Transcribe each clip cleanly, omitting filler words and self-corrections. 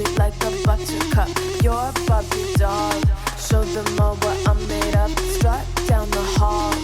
sweet like a buttercup. You're a Barbie doll. Show them all what I'm made of. Strut down the hall.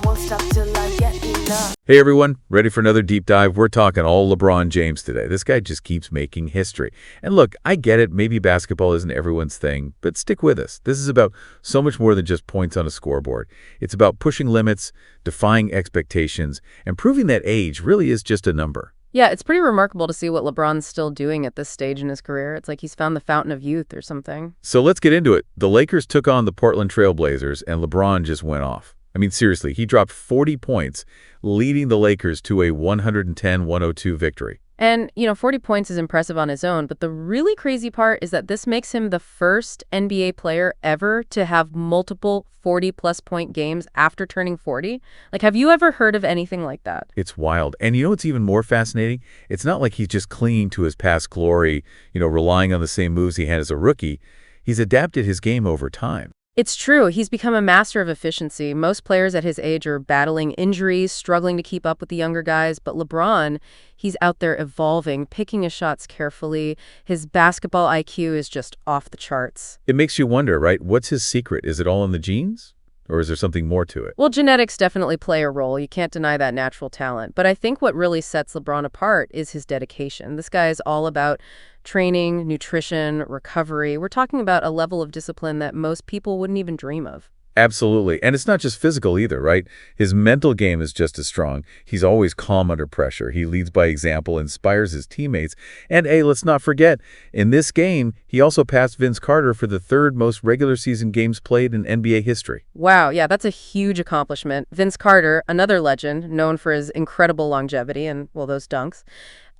Won't stop till I get enough. Hey everyone, ready for another deep dive? We're talking all LeBron James today. This guy just keeps making history. And look, I get it, maybe basketball isn't everyone's thing, but stick with us. This is about so much more than just points on a scoreboard. It's about pushing limits, defying expectations, and proving that age really is just a number. Yeah, it's pretty remarkable to see what LeBron's still doing at this stage in his career. It's like he's found the fountain of youth or something. So let's get into it. The Lakers took on the Portland Trail Blazers, and LeBron just went off. I mean, seriously, he dropped 40 points, leading the Lakers to a 110-102 victory. And, 40 points is impressive on his own, but the really crazy part is that this makes him the first NBA player ever to have multiple 40-plus point games after turning 40. Like, have you ever heard of anything like that? It's wild. And you know what's even more fascinating? It's not like he's just clinging to his past glory, relying on the same moves he had as a rookie. He's adapted his game over time. It's true. He's become a master of efficiency. Most players at his age are battling injuries, struggling to keep up with the younger guys. But LeBron, he's out there evolving, picking his shots carefully. His basketball IQ is just off the charts. It makes you wonder, right? What's his secret? Is it all in the genes? Or is there something more to it? Well, genetics definitely play a role. You can't deny that natural talent. But I think what really sets LeBron apart is his dedication. This guy is all about training, nutrition, recovery. We're talking about a level of discipline that most people wouldn't even dream of. Absolutely. And it's not just physical either, right? His mental game is just as strong. He's always calm under pressure. He leads by example, inspires his teammates. And hey, let's not forget, in this game, he also passed Vince Carter for the third most regular season games played in NBA history. Wow, yeah, that's a huge accomplishment. Vince Carter, another legend, known for his incredible longevity and, well, those dunks.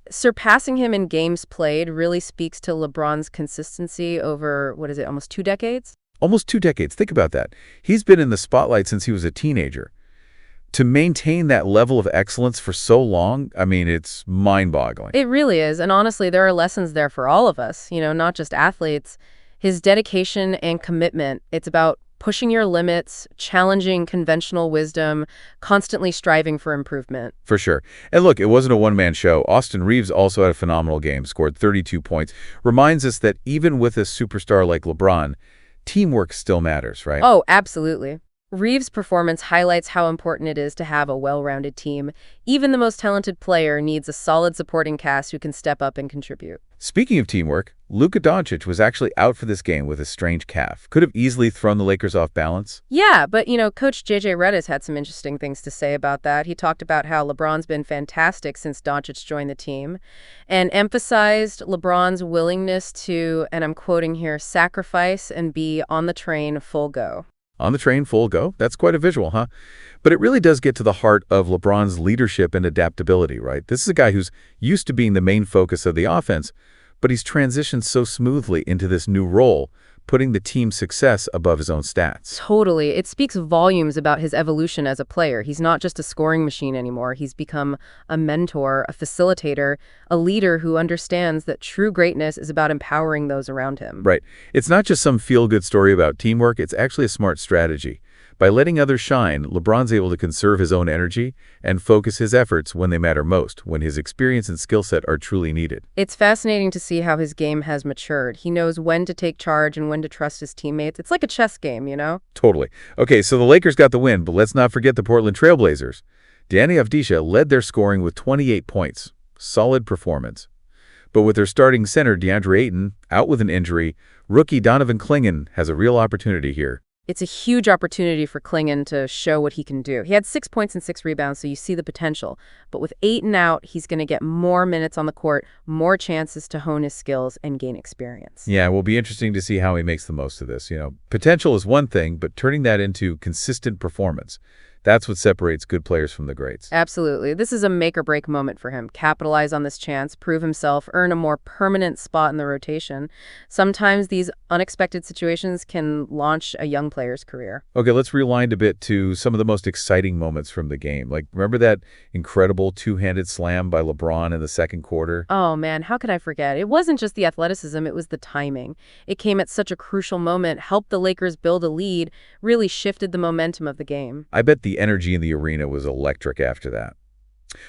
Surpassing him in games played really speaks to LeBron's consistency over, almost 2 decades? Almost 2 decades. Think about that. He's been in the spotlight since he was a teenager. To maintain that level of excellence for so long, I mean, it's mind-boggling. It really is. And honestly, there are lessons there for all of us, not just athletes. His dedication and commitment, it's about pushing your limits, challenging conventional wisdom, constantly striving for improvement. For sure. And look, it wasn't a one-man show. Austin Reaves also had a phenomenal game, scored 32 points. Reminds us that even with a superstar like LeBron, teamwork still matters, right? Oh, absolutely. Reeves' performance highlights how important it is to have a well-rounded team. Even the most talented player needs a solid supporting cast who can step up and contribute. Speaking of teamwork, Luka Doncic was actually out for this game with a strange calf. Could have easily thrown the Lakers off balance. Yeah, but, Coach J.J. Redick had some interesting things to say about that. He talked about how LeBron's been fantastic since Doncic joined the team and emphasized LeBron's willingness to, and I'm quoting here, sacrifice and be on the train full go. On the train, full go. That's quite a visual, huh? But it really does get to the heart of LeBron's leadership and adaptability, right? This is a guy who's used to being the main focus of the offense, but he's transitioned so smoothly into this new role, putting the team's success above his own stats. Totally. It speaks volumes about his evolution as a player. He's not just a scoring machine anymore. He's become a mentor, a facilitator, a leader who understands that true greatness is about empowering those around him. Right. It's not just some feel-good story about teamwork. It's actually a smart strategy. By letting others shine, LeBron's able to conserve his own energy and focus his efforts when they matter most, when his experience and skill set are truly needed. It's fascinating to see how his game has matured. He knows when to take charge and when to trust his teammates. It's like a chess game, Totally. Okay, so the Lakers got the win, but let's not forget the Portland Trail Blazers. Danny Avdija led their scoring with 28 points. Solid performance. But with their starting center, DeAndre Ayton, out with an injury, rookie Donovan Clingan has a real opportunity here. It's a huge opportunity for Clingan to show what he can do. He had 6 points and 6 rebounds, so you see the potential. But with Ayton out, he's going to get more minutes on the court, more chances to hone his skills and gain experience. Yeah, it will be interesting to see how he makes the most of this. Potential is one thing, but turning that into consistent performance, that's what separates good players from the greats. Absolutely. This is a make-or-break moment for him. Capitalize on this chance, prove himself, earn a more permanent spot in the rotation. Sometimes these unexpected situations can launch a young player's career. Okay, let's rewind a bit to some of the most exciting moments from the game. Like, remember that incredible two-handed slam by LeBron in the second quarter? Oh, man, how could I forget? It wasn't just the athleticism, it was the timing. It came at such a crucial moment, helped the Lakers build a lead, really shifted the momentum of the game. I bet the energy in the arena was electric after that.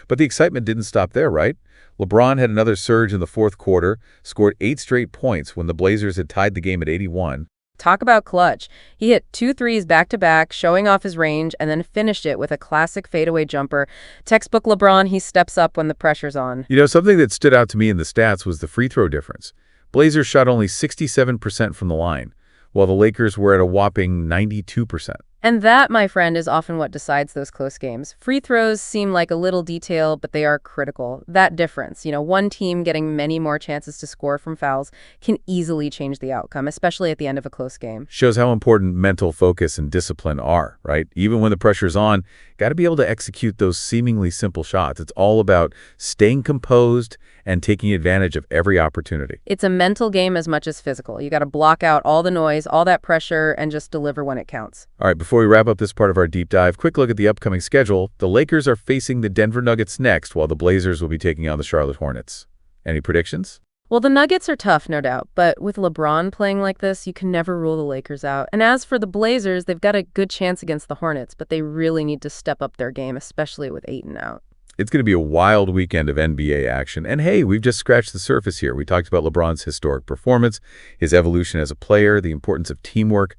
But the excitement didn't stop there, right? LeBron had another surge in the fourth quarter, scored 8 straight points when the Blazers had tied the game at 81. Talk about clutch. He hit 2 threes back-to-back, showing off his range, and then finished it with a classic fadeaway jumper. Textbook LeBron, he steps up when the pressure's on. You know, something that stood out to me in the stats was the free throw difference. Blazers shot only 67% from the line, while the Lakers were at a whopping 92%. And that, my friend, is often what decides those close games. Free throws seem like a little detail, but they are critical. That difference, one team getting many more chances to score from fouls can easily change the outcome, especially at the end of a close game. Shows how important mental focus and discipline are, right? Even when the pressure's on, got to be able to execute those seemingly simple shots. It's all about staying composed and taking advantage of every opportunity. It's a mental game as much as physical. You got to block out all the noise, all that pressure, and just deliver when it counts. All right, before we wrap up this part of our deep dive, quick look at the upcoming schedule. The Lakers are facing the Denver Nuggets next, while the Blazers will be taking on the Charlotte Hornets. Any predictions? Well, the Nuggets are tough, no doubt, but with LeBron playing like this, you can never rule the Lakers out. And as for the Blazers, they've got a good chance against the Hornets, but they really need to step up their game, especially with Ayton out. It's going to be a wild weekend of NBA action. And hey, we've just scratched the surface here. We talked about LeBron's historic performance, his evolution as a player, the importance of teamwork.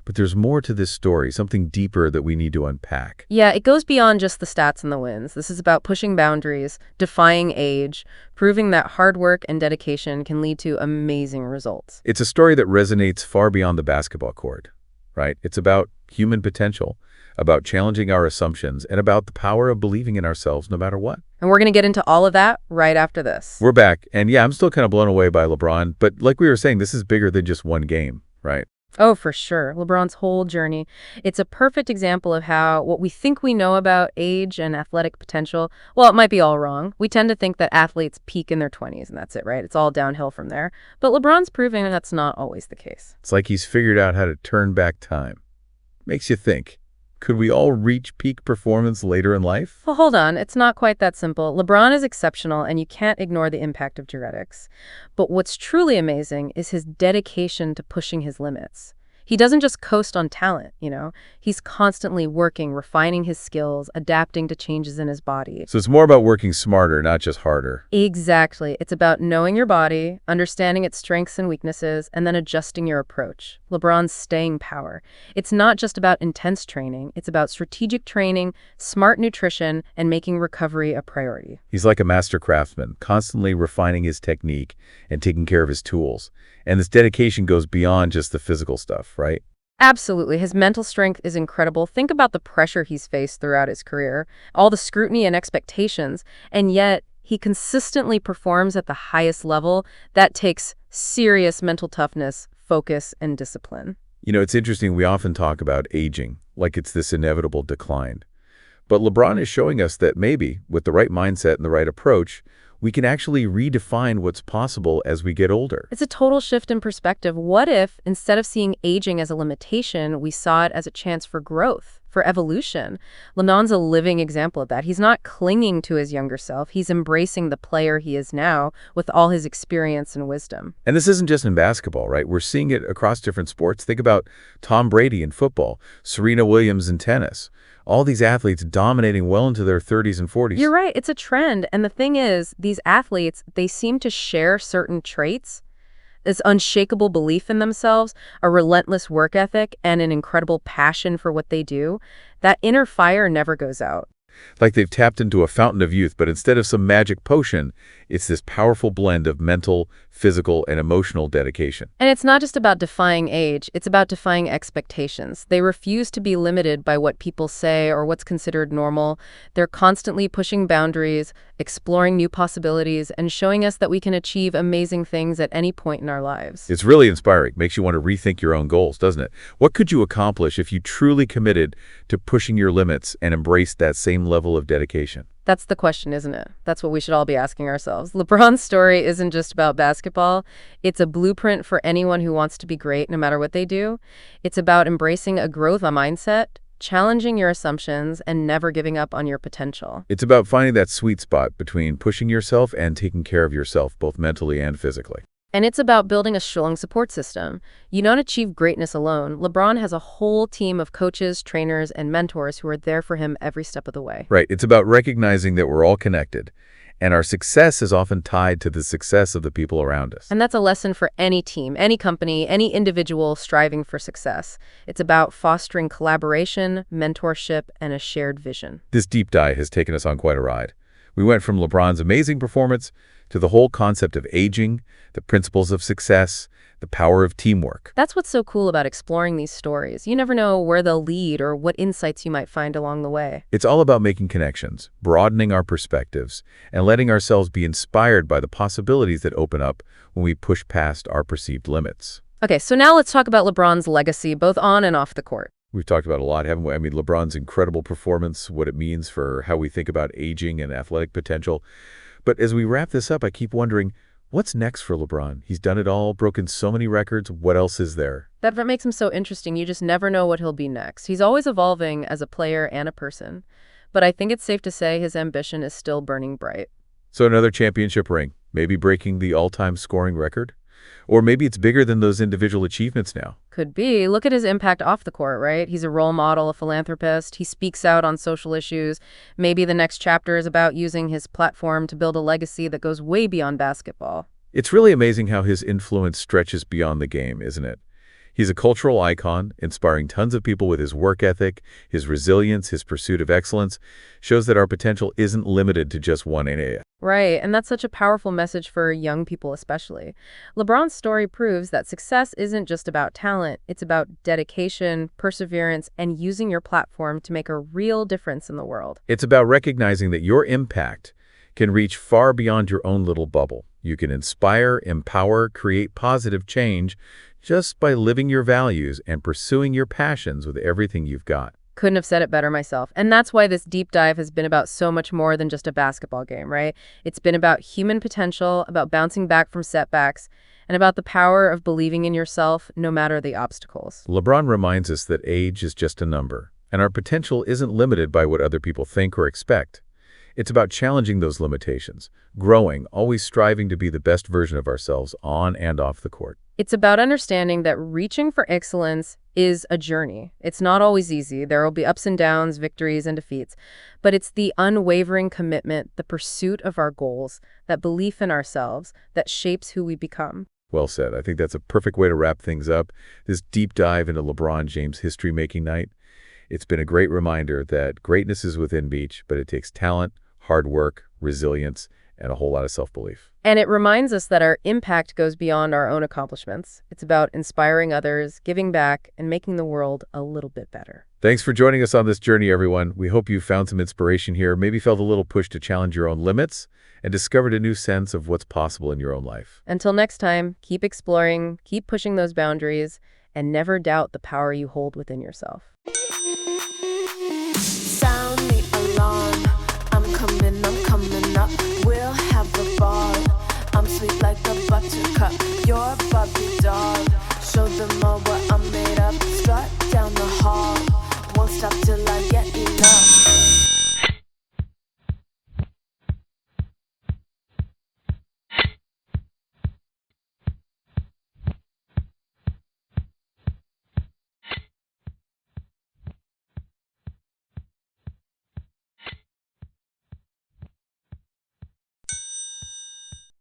But there's more to this story, something deeper that we need to unpack. Yeah, it goes beyond just the stats and the wins. This is about pushing boundaries, defying age, proving that hard work and dedication can lead to amazing results. It's a story that resonates far beyond the basketball court, right? It's about human potential, about challenging our assumptions, and about the power of believing in ourselves no matter what. And we're going to get into all of that right after this. We're back, and yeah, I'm still kind of blown away by LeBron, but like we were saying, this is bigger than just one game, right? Oh, for sure. LeBron's whole journey. It's a perfect example of how what we think we know about age and athletic potential, well, it might be all wrong. We tend to think that athletes peak in their 20s, and that's it, right? It's all downhill from there. But LeBron's proving that's not always the case. It's like he's figured out how to turn back time. Makes you think. Could we all reach peak performance later in life? Well, hold on. It's not quite that simple. LeBron is exceptional, and you can't ignore the impact of genetics. But what's truly amazing is his dedication to pushing his limits. He doesn't just coast on talent, He's constantly working, refining his skills, adapting to changes in his body. So it's more about working smarter, not just harder. Exactly. It's about knowing your body, understanding its strengths and weaknesses, and then adjusting your approach. LeBron's staying power. It's not just about intense training. It's about strategic training, smart nutrition, and making recovery a priority. He's like a master craftsman, constantly refining his technique and taking care of his tools. And this dedication goes beyond just the physical stuff, right? Absolutely. His mental strength is incredible. Think about the pressure he's faced throughout his career, all the scrutiny and expectations, and yet he consistently performs at the highest level. That takes serious mental toughness, focus, and discipline. It's interesting. We often talk about aging like it's this inevitable decline. But LeBron is showing us that maybe, with the right mindset and the right approach, we can actually redefine what's possible as we get older. It's a total shift in perspective. What if, instead of seeing aging as a limitation, we saw it as a chance for growth, for evolution? LeBron's a living example of that. He's not clinging to his younger self. He's embracing the player he is now with all his experience and wisdom. And this isn't just in basketball, right? We're seeing it across different sports. Think about Tom Brady in football, Serena Williams in tennis. All these athletes dominating well into their 30s and 40s. You're right. It's a trend. And the thing is, these athletes, they seem to share certain traits. This unshakable belief in themselves, a relentless work ethic, and an incredible passion for what they do. That inner fire never goes out. Like they've tapped into a fountain of youth, but instead of some magic potion, it's this powerful blend of mental, physical, and emotional dedication. And it's not just about defying age, it's about defying expectations. They refuse to be limited by what people say or what's considered normal. They're constantly pushing boundaries, exploring new possibilities, and showing us that we can achieve amazing things at any point in our lives. It's really inspiring. Makes you want to rethink your own goals, doesn't it? What could you accomplish if you truly committed to pushing your limits and embraced that same level of dedication? That's the question, isn't it? That's what we should all be asking ourselves. LeBron's story isn't just about basketball. It's a blueprint for anyone who wants to be great no matter what they do. It's about embracing a growth mindset, challenging your assumptions, and never giving up on your potential. It's about finding that sweet spot between pushing yourself and taking care of yourself, both mentally and physically. And it's about building a strong support system. You don't achieve greatness alone. LeBron has a whole team of coaches, trainers, and mentors who are there for him every step of the way. Right. It's about recognizing that we're all connected, and our success is often tied to the success of the people around us. And that's a lesson for any team, any company, any individual striving for success. It's about fostering collaboration, mentorship, and a shared vision. This deep dive has taken us on quite a ride. We went from LeBron's amazing performance to the whole concept of aging, the principles of success, the power of teamwork. That's what's so cool about exploring these stories. You never know where they'll lead or what insights you might find along the way. It's all about making connections, broadening our perspectives, and letting ourselves be inspired by the possibilities that open up when we push past our perceived limits. Okay, so now let's talk about LeBron's legacy, both on and off the court. We've talked about a lot, haven't we? I mean, LeBron's incredible performance, what it means for how we think about aging and athletic potential. But as we wrap this up, I keep wondering, what's next for LeBron? He's done it all, broken so many records. What else is there? That makes him so interesting. You just never know what he'll be next. He's always evolving as a player and a person. But I think it's safe to say his ambition is still burning bright. So another championship ring, maybe breaking the all-time scoring record? Or maybe it's bigger than those individual achievements now. Could be. Look at his impact off the court, right? He's a role model, a philanthropist. He speaks out on social issues. Maybe the next chapter is about using his platform to build a legacy that goes way beyond basketball. It's really amazing how his influence stretches beyond the game, isn't it? He's a cultural icon, inspiring tons of people with his work ethic, his resilience, his pursuit of excellence, shows that our potential isn't limited to just one area. Right, and that's such a powerful message for young people especially. LeBron's story proves that success isn't just about talent, it's about dedication, perseverance, and using your platform to make a real difference in the world. It's about recognizing that your impact can reach far beyond your own little bubble. You can inspire, empower, create positive change just by living your values and pursuing your passions with everything you've got. Couldn't have said it better myself. And that's why this deep dive has been about so much more than just a basketball game, right? It's been about human potential, about bouncing back from setbacks, and about the power of believing in yourself no matter the obstacles. LeBron reminds us that age is just a number, and our potential isn't limited by what other people think or expect. It's about challenging those limitations, growing, always striving to be the best version of ourselves on and off the court. It's about understanding that reaching for excellence is a journey. It's not always easy. There will be ups and downs, victories and defeats. But it's the unwavering commitment, the pursuit of our goals, that belief in ourselves that shapes who we become. Well said. I think that's a perfect way to wrap things up. This deep dive into LeBron James history-making night. It's been a great reminder that greatness is within reach, but it takes talent, hard work, resilience, and a whole lot of self-belief. And it reminds us that our impact goes beyond our own accomplishments. It's about inspiring others, giving back, and making the world a little bit better. Thanks for joining us on this journey, everyone. We hope you found some inspiration here, maybe felt a little push to challenge your own limits, and discovered a new sense of what's possible in your own life. Until next time, keep exploring, keep pushing those boundaries, and never doubt the power you hold within yourself. Sound the alarm. I'm coming up. We'll have a ball. I'm sweet like a buttercup. You're a Barbie doll. Show them all what I'm made of. Strut down the hall. Won't stop till I get enough.